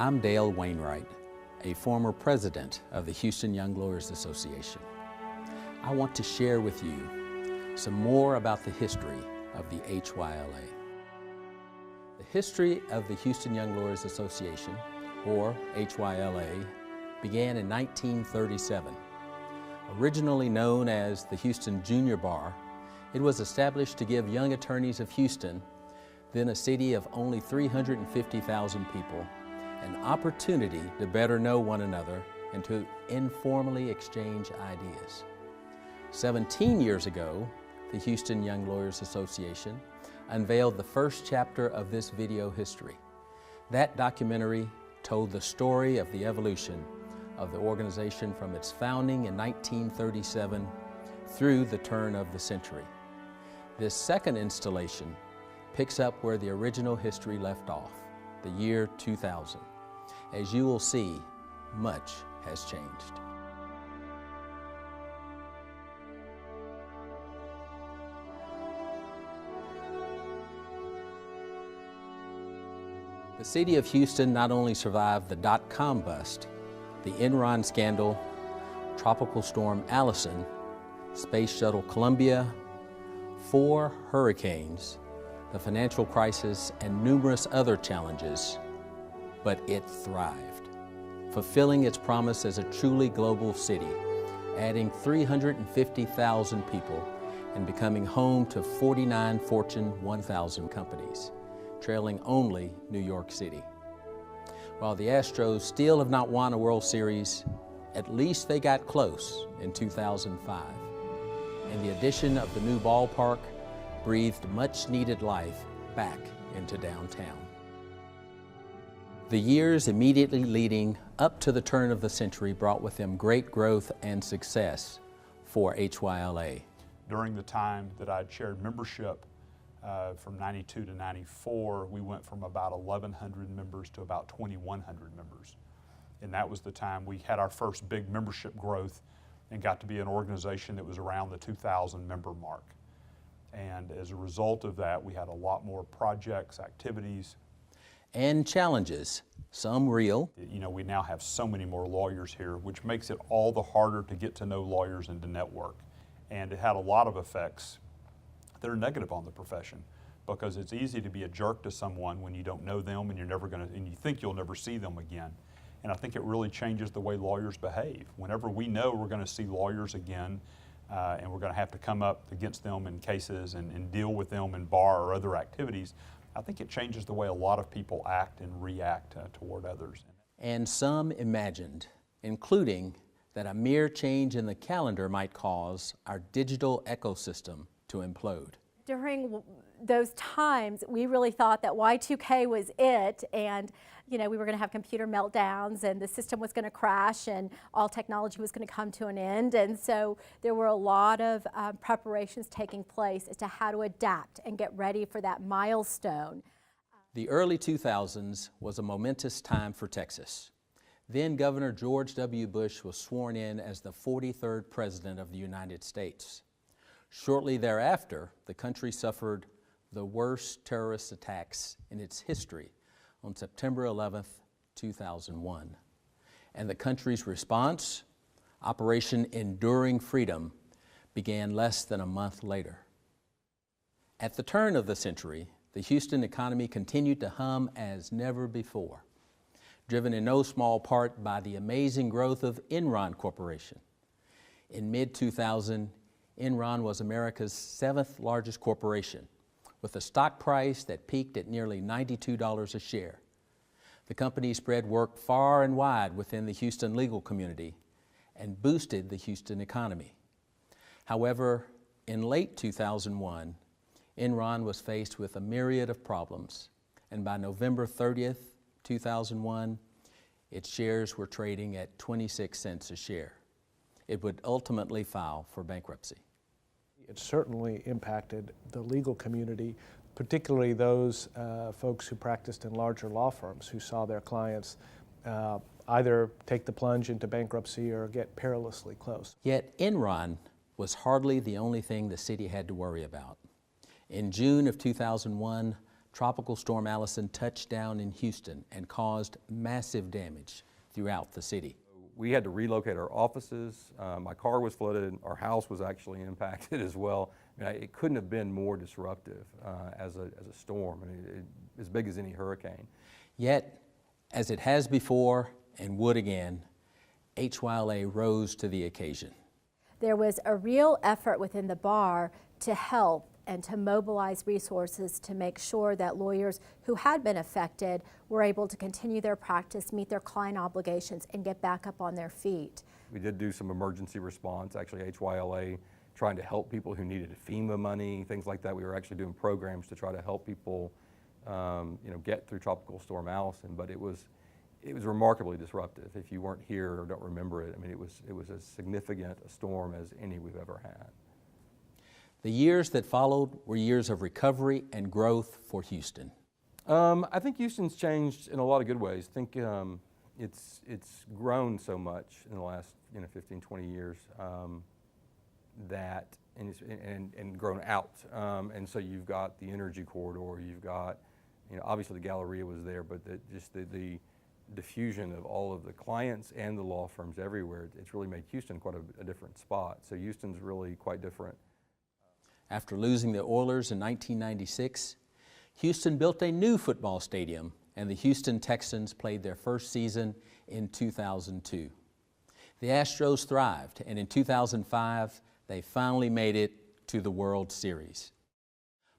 I'm Dale Wainwright, a former president of the Houston Young Lawyers Association. I want to share with you some more about the history of the HYLA. The history of the Houston Young Lawyers Association, or HYLA, began in 1937. Originally known as the Houston Junior Bar, it was established to give young attorneys of Houston, then a city of only 350,000 people, an opportunity to better know one another and to informally exchange ideas. 17 years ago, the Houston Young Lawyers Association unveiled the first chapter of this video history. That documentary told the story of the evolution of the organization from its founding in 1937 through the turn of the century. This second installation picks up where the original history left off, the year 2000. As you will see, much has changed. The city of Houston not only survived the dot-com bust, the Enron scandal, Tropical Storm Allison, Space Shuttle Columbia, 4 hurricanes, the financial crisis, and numerous other challenges, but it thrived, fulfilling its promise as a truly global city, adding 350,000 people and becoming home to 49 Fortune 1000 companies, trailing only New York City. While the Astros still have not won a World Series, at least they got close in 2005. And the addition of the new ballpark breathed much-needed life back into downtown. The years immediately leading up to the turn of the century brought with them great growth and success for HYLA. During the time that I'd shared membership from 92 to 94, we went from about 1,100 members to about 2,100 members. And that was the time we had our first big membership growth and got to be an organization that was around the 2,000 member mark. And as a result of that, we had a lot more projects, activities. And challenges, some real. You know, we now have so many more lawyers here, which makes it all the harder to get to know lawyers and to network. And it had a lot of effects that are negative on the profession, because it's easy to be a jerk to someone when you don't know them and you think you'll never see them again. And I think it really changes the way lawyers behave. Whenever we know we're going to see lawyers again, and we're going to have to come up against them in cases and deal with them in bar or other activities, I think it changes the way a lot of people act and react toward others. And some imagined, including that a mere change in the calendar might cause our digital ecosystem to implode. During those times, we really thought that Y2K was it, and we were going to have computer meltdowns and the system was going to crash and all technology was going to come to an end. And so there were a lot of preparations taking place as to how to adapt and get ready for that milestone. The early 2000s was a momentous time for Texas. Then Governor George W. Bush was sworn in as the 43rd President of the United States. Shortly thereafter, the country suffered the worst terrorist attacks in its history on September 11th, 2001. And the country's response, Operation Enduring Freedom, began less than a month later. At the turn of the century, the Houston economy continued to hum as never before, driven in no small part by the amazing growth of Enron Corporation. In mid-2000, Enron was America's 7th largest corporation, with a stock price that peaked at nearly $92 a share. The company spread work far and wide within the Houston legal community and boosted the Houston economy. However, in late 2001, Enron was faced with a myriad of problems, and by November 30th, 2001, its shares were trading at 26 cents a share. It would ultimately file for bankruptcy. It certainly impacted the legal community, particularly those folks who practiced in larger law firms who saw their clients either take the plunge into bankruptcy or get perilously close. Yet Enron was hardly the only thing the city had to worry about. In June of 2001, Tropical Storm Allison touched down in Houston and caused massive damage throughout the city. We had to relocate our offices. My car was flooded. Our house was actually impacted as well. I mean, it couldn't have been more disruptive as a storm, as big as any hurricane. Yet, as it has before and would again, HYLA rose to the occasion. There was a real effort within the bar to help and to mobilize resources to make sure that lawyers who had been affected were able to continue their practice, meet their client obligations, and get back up on their feet. We did do some emergency response, actually HYLA trying to help people who needed FEMA money, things like that. We were actually doing programs to try to help people get through Tropical Storm Allison, but it was remarkably disruptive. If you weren't here or don't remember it, I mean, it was as significant a storm as any we've ever had. The years that followed were years of recovery and growth for Houston. I think Houston's changed in a lot of good ways. I think it's grown so much in the last 15, 20 years and grown out. And so you've got the energy corridor, you've got, obviously the Galleria was there, but just the diffusion of all of the clients and the law firms everywhere, it's really made Houston quite a different spot. So Houston's really quite different. After losing the Oilers in 1996, Houston built a new football stadium, and the Houston Texans played their first season in 2002. The Astros thrived, and in 2005, they finally made it to the World Series.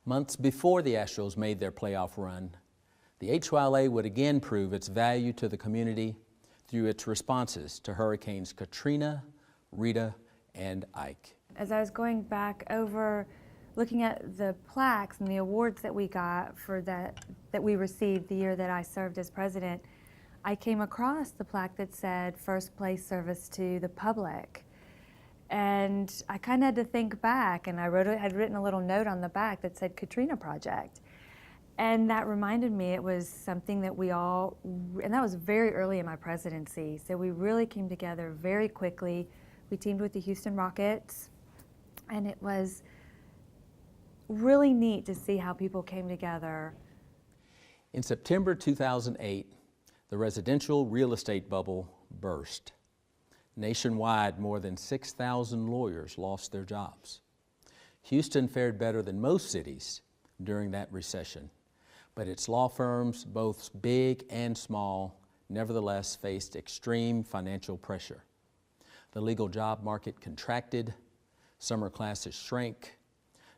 Months before the Astros made their playoff run, the HYLA would again prove its value to the community through its responses to Hurricanes Katrina, Rita, and Ike. As I was going back over looking at the plaques and the awards that we got for that we received the year that I served as president, I came across the plaque that said first place service to the public. And I kind of had to think back, and had written a little note on the back that said Katrina Project. And that reminded me it was something that and that was very early in my presidency, so we really came together very quickly. We teamed with the Houston Rockets, and it was really neat to see how people came together. In September 2008, the residential real estate bubble burst. Nationwide, more than 6,000 lawyers lost their jobs. Houston fared better than most cities during that recession, but its law firms, both big and small, nevertheless faced extreme financial pressure. The legal job market contracted, summer classes shrank,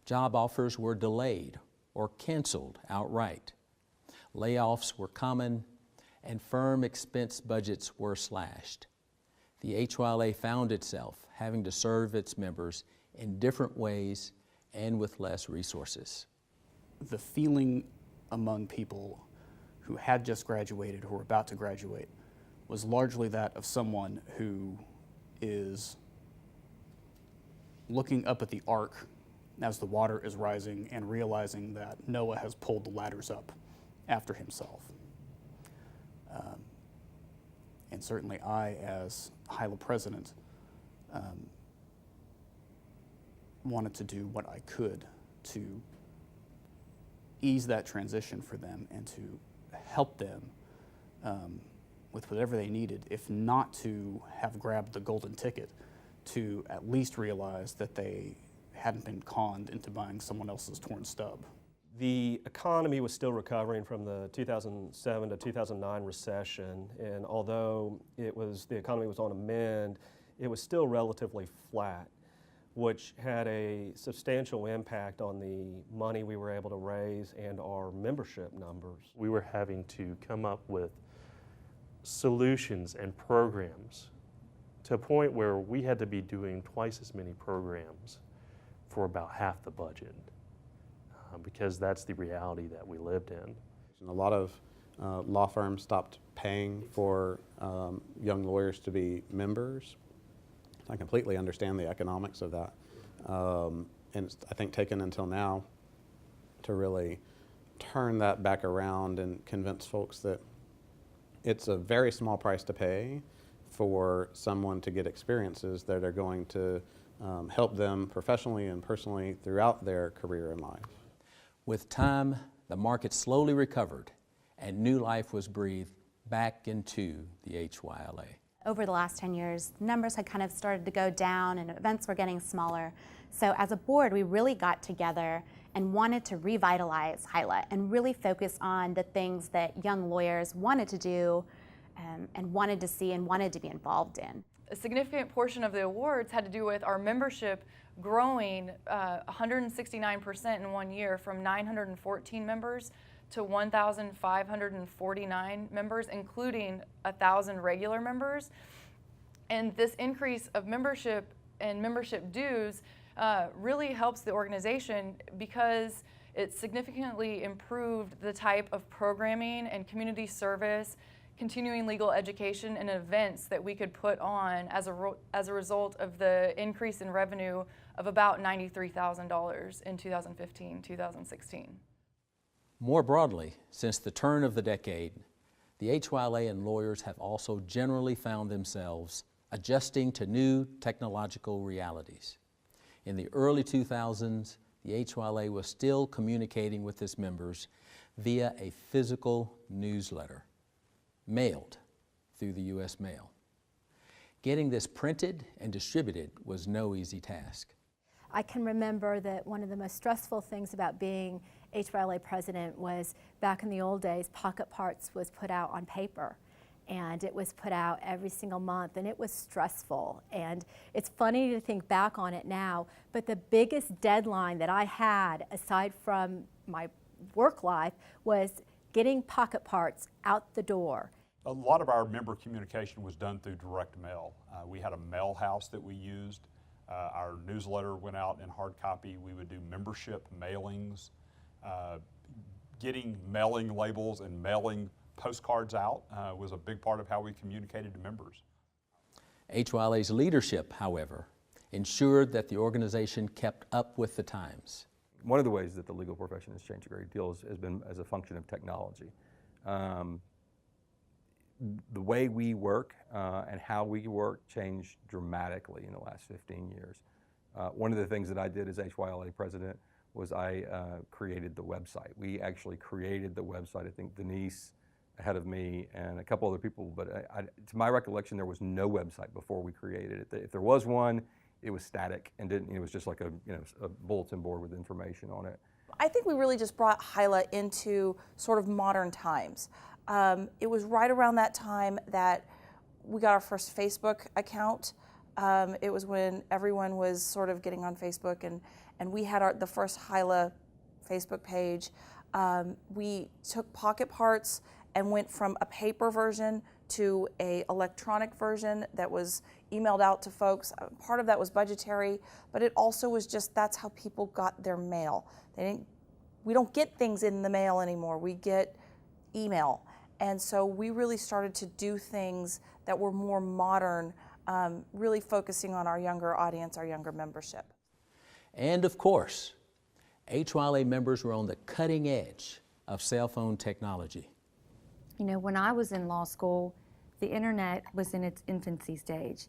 job offers were delayed or canceled outright. Layoffs were common, and firm expense budgets were slashed. The HYLA found itself having to serve its members in different ways and with less resources. The feeling among people who had just graduated, who were about to graduate, was largely that of someone who is looking up at the ark as the water is rising and realizing that Noah has pulled the ladders up after himself. And certainly I, as HYLA president, wanted to do what I could to ease that transition for them and to help them with whatever they needed, if not to have grabbed the golden ticket, to at least realize that they hadn't been conned into buying someone else's torn stub. The economy was still recovering from the 2007 to 2009 recession, and although the economy was on a mend, it was still relatively flat, which had a substantial impact on the money we were able to raise and our membership numbers. We were having to come up with solutions and programs to a point where we had to be doing twice as many programs for about half the budget, because that's the reality that we lived in. A lot of law firms stopped paying for young lawyers to be members. I completely understand the economics of that. And it's, I think, taken until now to really turn that back around and convince folks that it's a very small price to pay for someone to get experiences that are going to help them professionally and personally throughout their career in life. With time, the market slowly recovered and new life was breathed back into the HYLA. Over the last 10 years, numbers had kind of started to go down and events were getting smaller. So as a board, we really got together and wanted to revitalize HYLA and really focus on the things that young lawyers wanted to do and wanted to see and wanted to be involved in. A significant portion of the awards had to do with our membership growing 169% in 1 year, from 914 members to 1,549 members, including 1,000 regular members. And this increase of membership and membership dues really helps the organization because it significantly improved the type of programming and community service, continuing legal education, and events that we could put on as a result of the increase in revenue of about $93,000 in 2015-2016. More broadly, since the turn of the decade, the HYLA and lawyers have also generally found themselves adjusting to new technological realities. In the early 2000s, the HYLA was still communicating with its members via a physical newsletter, mailed through the U.S. mail. Getting this printed and distributed was no easy task. I can remember that one of the most stressful things about being HYLA president was back in the old days, Pocket Parts was put out on paper. And it was put out every single month, and it was stressful. And it's funny to think back on it now, but the biggest deadline that I had, aside from my work life, was getting Pocket Parts out the door. A lot of our member communication was done through direct mail. We had a mail house that we used. Our newsletter went out in hard copy. We would do membership mailings, getting mailing labels and mailing postcards out was a big part of how we communicated to members. HYLA's leadership, however, ensured that the organization kept up with the times. One of the ways that the legal profession has changed a great deal has been as a function of technology. The way we work and how we work changed dramatically in the last 15 years. One of the things that I did as HYLA president was I created the website. We actually created the website. I think Denise ahead of me and a couple other people, but to my recollection, there was no website before we created it. If there was one, it was static and it was just like a bulletin board with information on it. I think we really just brought HYLA into sort of modern times. It was right around that time that we got our first Facebook account. It was when everyone was sort of getting on Facebook, and we had the first HYLA Facebook page. We took Pocket Parts and went from a paper version to an electronic version that was emailed out to folks. Part of that was budgetary, but it also was just that's how people got their mail. We don't get things in the mail anymore. We get email. And so we really started to do things that were more modern, really focusing on our younger audience, our younger membership. And of course, HYLA members were on the cutting edge of cell phone technology. You know, when I was in law school, the internet was in its infancy stage.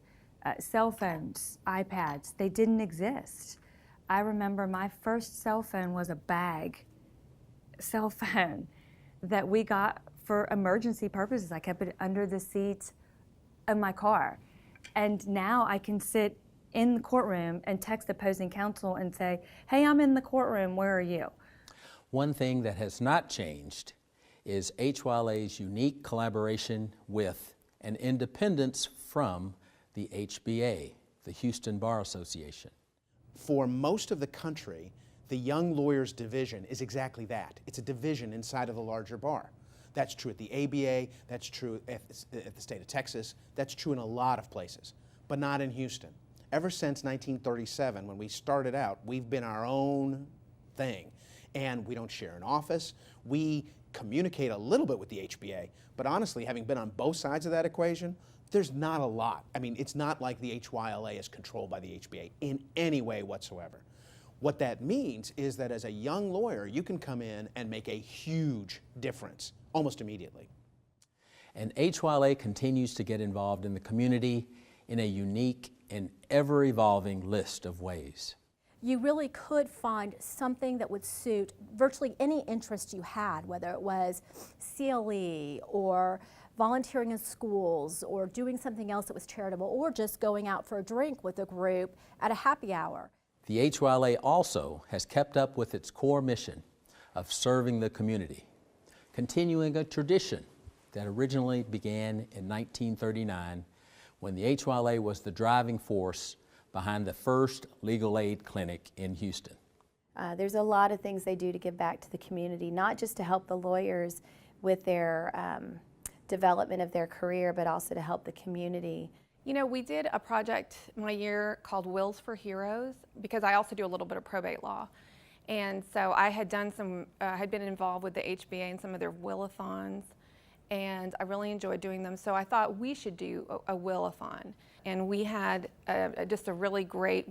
Cell phones, iPads, they didn't exist. I remember my first cell phone was a bag cell phone that we got for emergency purposes. I kept it under the seat of my car. And now I can sit in the courtroom and text opposing counsel and say, hey, I'm in the courtroom, where are you? One thing that has not changed is HYLA's unique collaboration with and independence from the HBA, the Houston Bar Association. For most of the country, the Young Lawyers Division is exactly that. It's a division inside of the larger bar. That's true at the ABA, that's true at the state of Texas, that's true in a lot of places, but not in Houston. Ever since 1937, when we started out, we've been our own thing. And we don't share an office. We communicate a little bit with the HBA, but honestly, having been on both sides of that equation, there's not a lot. I mean, it's not like the HYLA is controlled by the HBA in any way whatsoever. What that means is that as a young lawyer, you can come in and make a huge difference almost immediately. And HYLA continues to get involved in the community in a unique and ever-evolving list of ways. you really could find something that would suit virtually any interest you had, whether it was CLE or volunteering in schools or doing something else that was charitable or just going out for a drink with a group at a happy hour. The HYLA also has kept up with its core mission of serving the community, continuing a tradition that originally began in 1939 when the HYLA was the driving force behind the first legal aid clinic in Houston. There's a lot of things they do to give back to the community, not just to help the lawyers with their development of their career, but also to help the community. You know, we did a project my year called Wills for Heroes, because I also do a little bit of probate law. And so I had done some, had been involved with the HBA and some of their will-a-thons, and I really enjoyed doing them. So I thought we should do a will-a-thon. And we had just a really great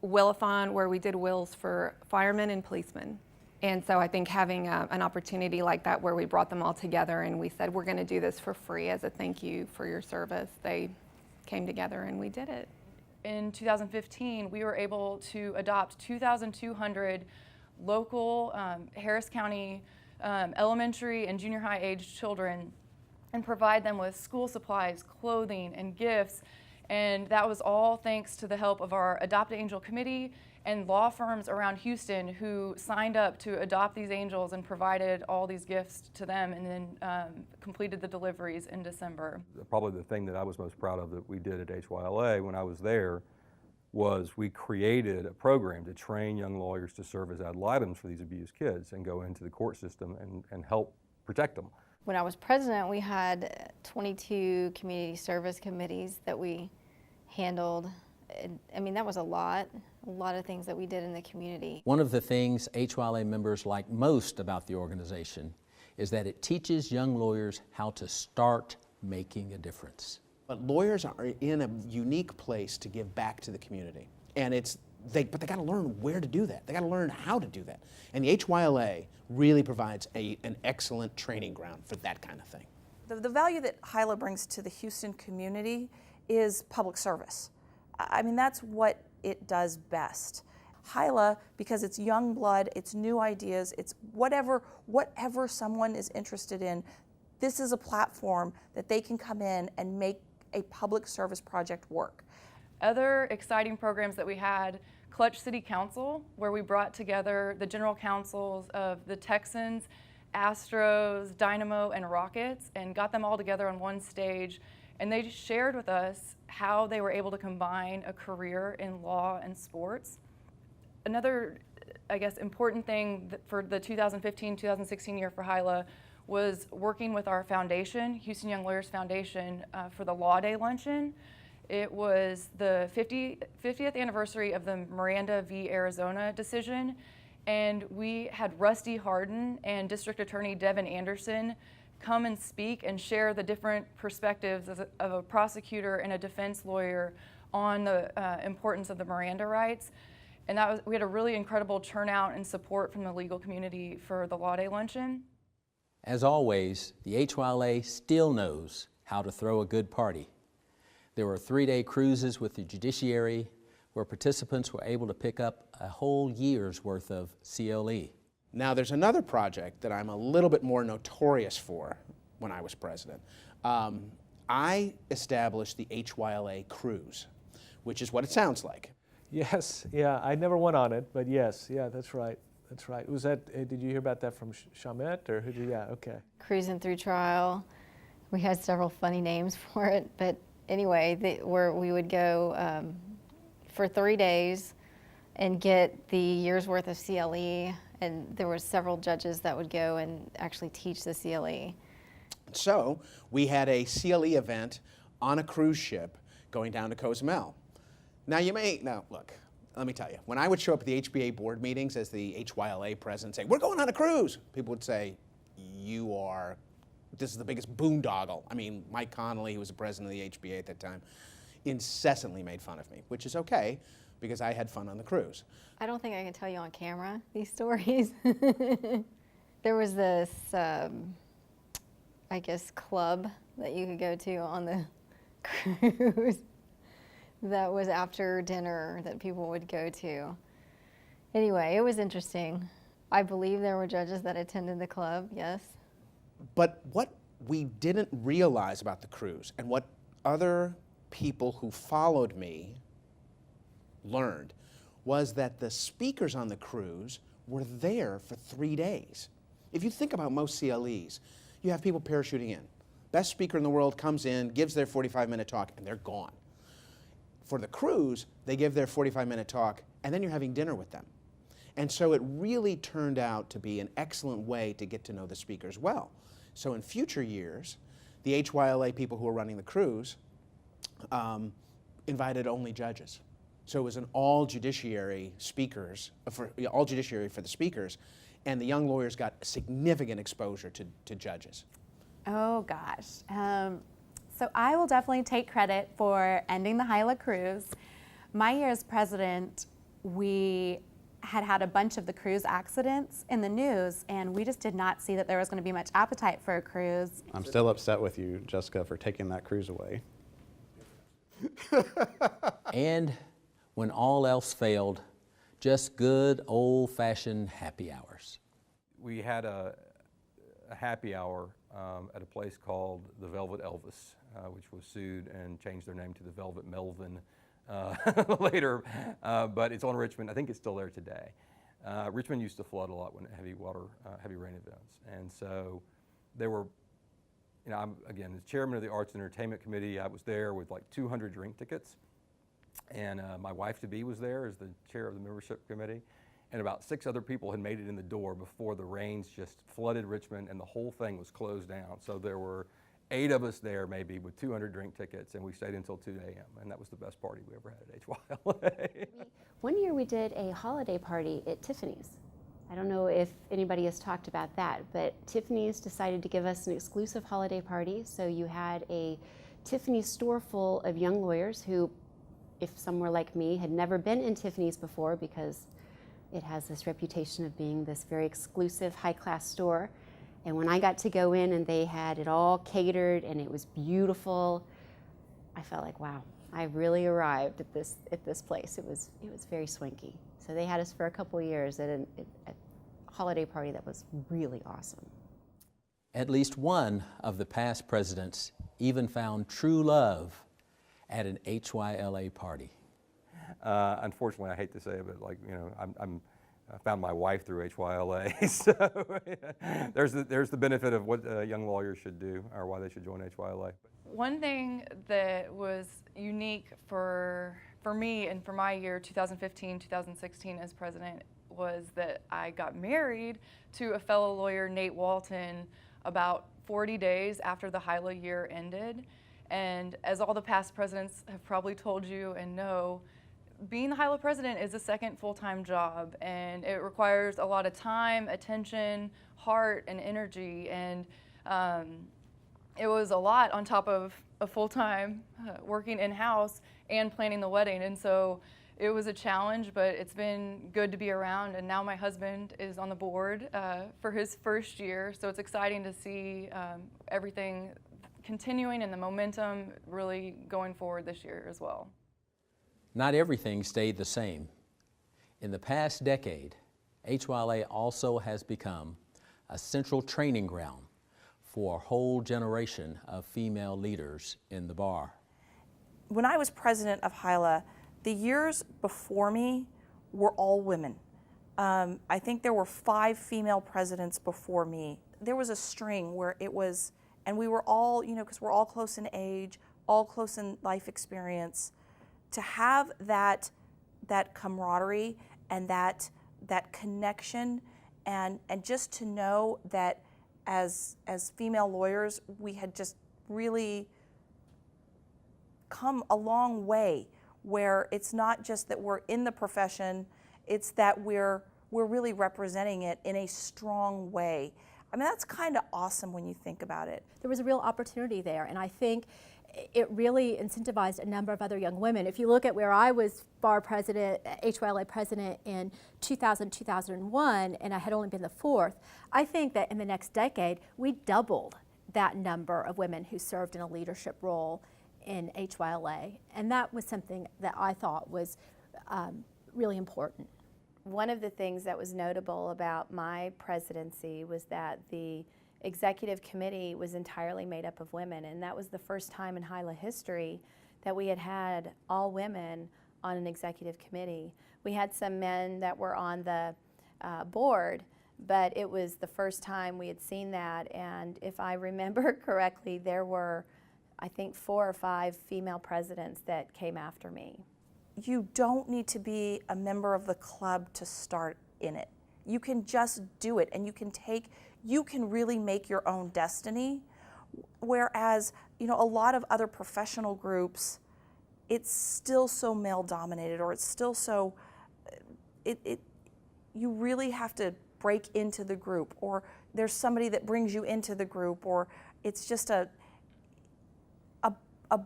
will-a-thon where we did wills for firemen and policemen. And so I think having an opportunity like that where we brought them all together and we said, we're going to do this for free as a thank you for your service, they came together and we did it. In 2015, we were able to adopt 2,200 local Harris County elementary and junior high age children and provide them with school supplies, clothing, and gifts. And that was all thanks to the help of our Adopt an Angel committee and law firms around Houston who signed up to adopt these angels and provided all these gifts to them, and then completed the deliveries in December. Probably the thing that I was most proud of that we did at HYLA when I was there was we created a program to train young lawyers to serve as ad litem for these abused kids and go into the court system and help protect them. When I was president, we had 22 community service committees that we handled. I mean, that was a lot of things that we did in the community. One of the things HYLA members like most about the organization is that it teaches young lawyers how to start making a difference. But lawyers are in a unique place to give back to the community. And but they got to learn where to do that. They got to learn how to do that. And the HYLA really provides an excellent training ground for that kind of thing. The value that HYLA brings to the Houston community is public service. I mean, that's what it does best. HYLA, because it's young blood, it's new ideas, it's whatever someone is interested in, this is a platform that they can come in and make a public service project work. Other exciting programs that we had, Clutch City Council, where we brought together the general councils of the Texans, Astros, Dynamo, and Rockets, and got them all together on one stage. And they shared with us how they were able to combine a career in law and sports. Another, I guess, important thing for the 2015-2016 year for HYLA was working with our foundation, Houston Young Lawyers Foundation, for the Law Day Luncheon. It was the 50th anniversary of the Miranda v. Arizona decision, and we had Rusty Harden and District Attorney Devin Anderson come and speak and share the different perspectives of a prosecutor and a defense lawyer on the importance of the Miranda rights. And we had a really incredible turnout and support from the legal community for the Law Day Luncheon. As always, the HYLA still knows how to throw a good party. There were 3-day cruises with the judiciary where participants were able to pick up a whole year's worth of CLE. Now, there's another project that I'm a little bit more notorious for when I was president. I established the HYLA Cruise, which is what it sounds like. Yes, yeah, I never went on it, but yes, yeah, that's right. That's right. Was that, did you hear about that from Shamet, or who did, yeah, okay. Cruising through trial. We had several funny names for it, but anyway, where we would go for 3 days and get the year's worth of CLE, and there were several judges that would go and actually teach the CLE. So we had a CLE event on a cruise ship going down to Cozumel. Now look, let me tell you, when I would show up at the HBA board meetings as the HYLA president saying, we're going on a cruise, people would say, this is the biggest boondoggle. I mean, Mike Connolly, who was the president of the HBA at that time, incessantly made fun of me, which is okay, because I had fun on the cruise. I don't think I can tell you on camera these stories. There was this, I guess, club that you could go to on the cruise that was after dinner that people would go to. Anyway, it was interesting. I believe there were judges that attended the club, yes. But what we didn't realize about the cruise, and what other people who followed me learned, was that the speakers on the cruise were there for 3 days. If you think about most CLEs, you have people parachuting in. Best speaker in the world comes in, gives their 45-minute talk, and they're gone. For the cruise, they give their 45-minute talk, and then you're having dinner with them. And so it really turned out to be an excellent way to get to know the speakers well. So in future years, the HYLA people who were running the cruise invited only judges. So it was an all judiciary for the speakers, and the young lawyers got significant exposure to judges. Oh gosh. So I will definitely take credit for ending the HYLA cruise. My year as president, we had a bunch of the cruise accidents in the news, and we just did not see that there was going to be much appetite for a cruise. I'm still upset with you, Jessica, for taking that cruise away. And when all else failed, just good old-fashioned happy hours. We had a happy hour at a place called the Velvet Elvis, which was sued and changed their name to the Velvet Melvin later, but it's on Richmond. I think it's still there today. Richmond used to flood a lot when heavy rain events, and so there were, I'm again the chairman of the Arts and Entertainment Committee. I was there with like 200 drink tickets, and my wife-to-be was there as the chair of the membership committee, and about 6 other people had made it in the door before the rains just flooded Richmond and the whole thing was closed down. So there were 8 of us there maybe with 200 drink tickets, and we stayed until 2 a.m. and that was the best party we ever had at HYLA. One year we did a holiday party at Tiffany's. I don't know if anybody has talked about that, but Tiffany's decided to give us an exclusive holiday party. So you had a Tiffany's store full of young lawyers who, if some were like me, had never been in Tiffany's before because it has this reputation of being this very exclusive, high-class store. And when I got to go in and they had it all catered and it was beautiful, I felt like, wow, I really arrived at this place. It was very swanky. So they had us for a couple of years at a holiday party that was really awesome. At least one of the past presidents even found true love at an HYLA party. Unfortunately, I hate to say it, but I found my wife through HYLA, so there's the benefit of what young lawyers should do or why they should join HYLA. One thing that was unique for me and for my year 2015-2016 as president was that I got married to a fellow lawyer, Nate Walton, about 40 days after the HYLA year ended. And as all the past presidents have probably told you and know, being the HYLA president is a second full-time job, and it requires a lot of time, attention, heart, and energy. And it was a lot on top of a full-time working in-house and planning the wedding. And so it was a challenge, but it's been good to be around. And now my husband is on the board for his first year, so it's exciting to see everything continuing and the momentum really going forward this year as well. Not everything stayed the same. In the past decade, HYLA also has become a central training ground for a whole generation of female leaders in the bar. When I was president of HYLA, the years before me were all women. I think there were 5 female presidents before me. There was a string where it was, and we were all, because we're all close in age, all close in life experience, to have that camaraderie and that connection, and just to know that as female lawyers, we had just really come a long way, where it's not just that we're in the profession, it's that we're really representing it in a strong way. I mean, that's kind of awesome when you think about it. There was a real opportunity there, and I think it really incentivized a number of other young women. If you look at where I was bar president, HYLA president in 2000-2001, and I had only been the 4th, I think that in the next decade, we doubled that number of women who served in a leadership role in HYLA, and that was something that I thought was really important. One of the things that was notable about my presidency was that the executive committee was entirely made up of women, and that was the first time in HYLA history that we had had all women on an executive committee. We had some men that were on the board, but it was the first time we had seen that, and if I remember correctly, there were, I think, 4 or 5 female presidents that came after me. You don't need to be a member of the club to start in it. You can just do it, and you can really make your own destiny. Whereas, you know, a lot of other professional groups, it's still so male dominated, or it's still so, you really have to break into the group, or there's somebody that brings you into the group, or it's just a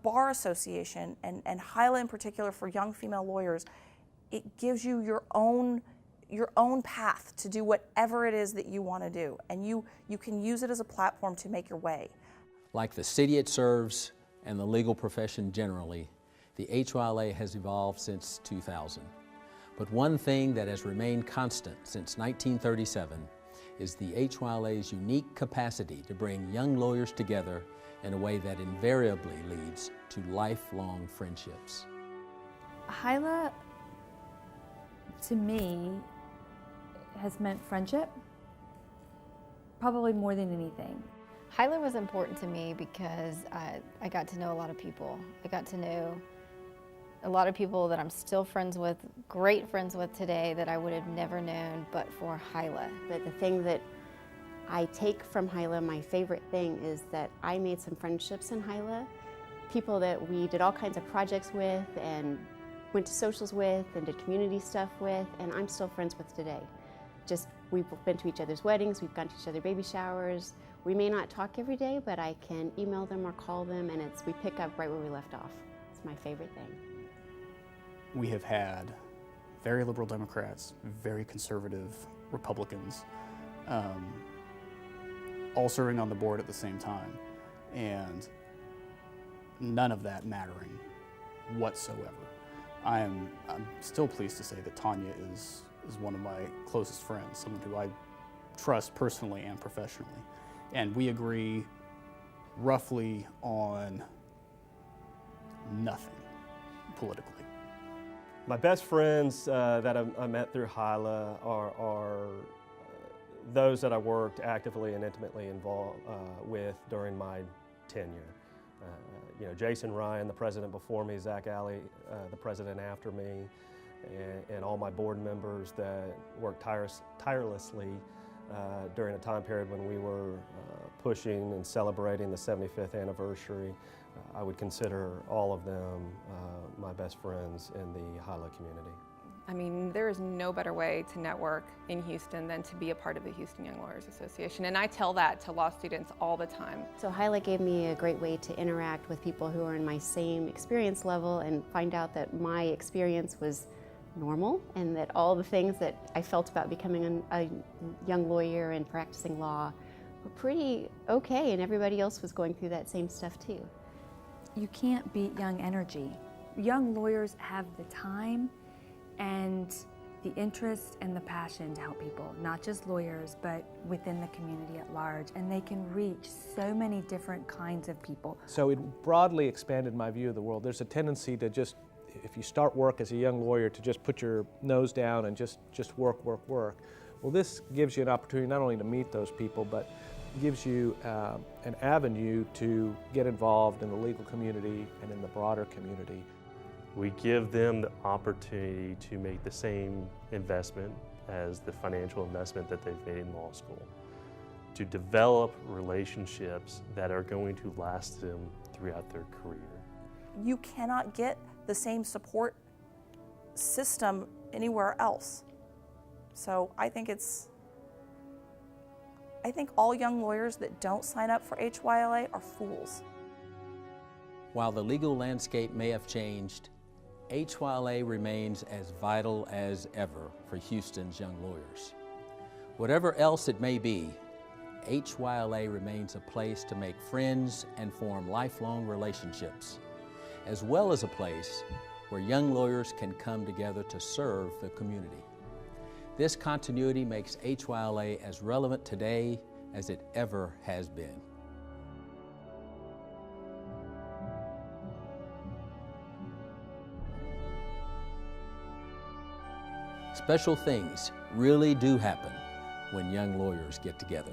bar association, and HYLA in particular for young female lawyers, it gives you your own path to do whatever it is that you want to do, and you can use it as a platform to make your way. Like the city it serves and the legal profession generally, the HYLA has evolved since 2000. But one thing that has remained constant since 1937 is the HYLA's unique capacity to bring young lawyers together in a way that invariably leads to lifelong friendships. HYLA, to me, has meant friendship, probably more than anything. HYLA was important to me because I got to know a lot of people. I got to know a lot of people that I'm still friends with, great friends with today, that I would have never known but for HYLA. But the thing that I take from HYLA, my favorite thing, is that I made some friendships in HYLA, people that we did all kinds of projects with and went to socials with and did community stuff with, and I'm still friends with today. Just, we've been to each other's weddings, we've gone to each other's baby showers. We may not talk every day, but I can email them or call them, and we pick up right where we left off. It's my favorite thing. We have had very liberal Democrats, very conservative Republicans, all serving on the board at the same time, and none of that mattering whatsoever. I'm still pleased to say that Tanya is one of my closest friends, someone who I trust personally and professionally. And we agree roughly on nothing politically. My best friends that I met through HYLA are those that I worked actively and intimately involved with during my tenure. You know, Jason Ryan, the president before me, Zach Alley, the president after me, and all my board members that worked tirelessly during a time period when we were pushing and celebrating the 75th anniversary. I would consider all of them my best friends in the HYLA community. I mean, there is no better way to network in Houston than to be a part of the Houston Young Lawyers Association, and I tell that to law students all the time. So HYLA gave me a great way to interact with people who are in my same experience level and find out that my experience was normal and that all the things that I felt about becoming a young lawyer and practicing law were pretty okay, and everybody else was going through that same stuff too. You can't beat young energy. Young lawyers have the time and the interest and the passion to help people, not just lawyers, but within the community at large, and they can reach so many different kinds of people. So it broadly expanded my view of the world. There's a tendency to just, if you start work as a young lawyer, to just put your nose down and just work. Well, this gives you an opportunity not only to meet those people, but gives you an avenue to get involved in the legal community and in the broader community. We give them the opportunity to make the same investment as the financial investment that they've made in law school, to develop relationships that are going to last them throughout their career. You cannot get the same support system anywhere else. So I think all young lawyers that don't sign up for HYLA are fools. While the legal landscape may have changed, HYLA remains as vital as ever for Houston's young lawyers. Whatever else it may be, HYLA remains a place to make friends and form lifelong relationships, as well as a place where young lawyers can come together to serve the community. This continuity makes HYLA as relevant today as it ever has been. Special things really do happen when young lawyers get together.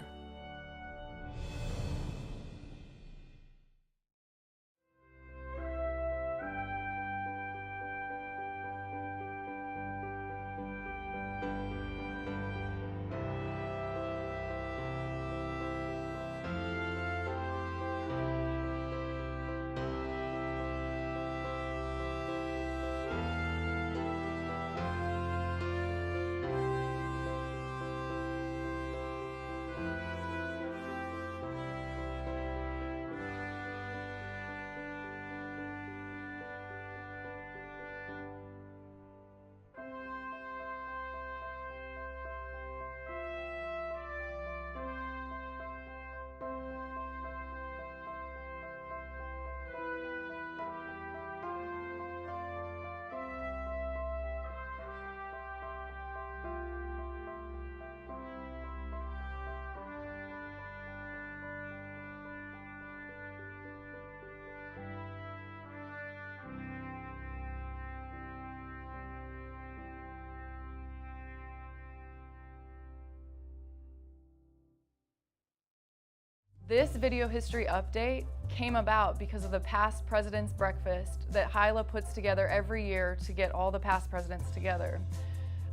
This video history update came about because of the Past President's Breakfast that HYLA puts together every year to get all the past presidents together.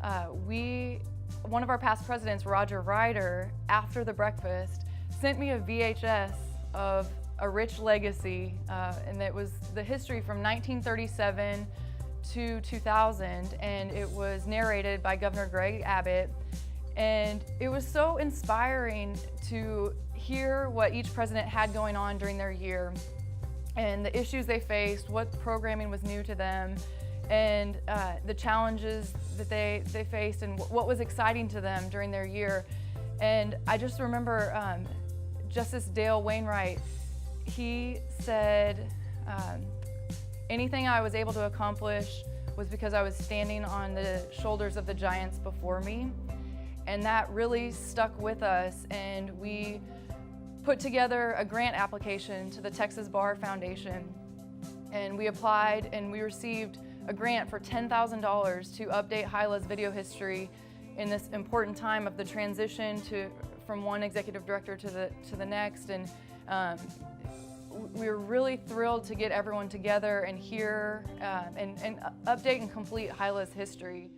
One of our past presidents, Roger Ryder, after the breakfast, sent me a VHS of a rich legacy, and it was the history from 1937 to 2000, and it was narrated by Governor Greg Abbott. And it was so inspiring to hear what each president had going on during their year and the issues they faced, what programming was new to them, and the challenges that they faced and what was exciting to them during their year. And I just remember Justice Dale Wainwright, he said, anything I was able to accomplish was because I was standing on the shoulders of the giants before me. And that really stuck with us, and we put together a grant application to the Texas Bar Foundation, and we applied and we received a grant for $10,000 to update HYLA's video history in this important time of the transition from one executive director to the next. And we were really thrilled to get everyone together and hear and update and complete HYLA's history.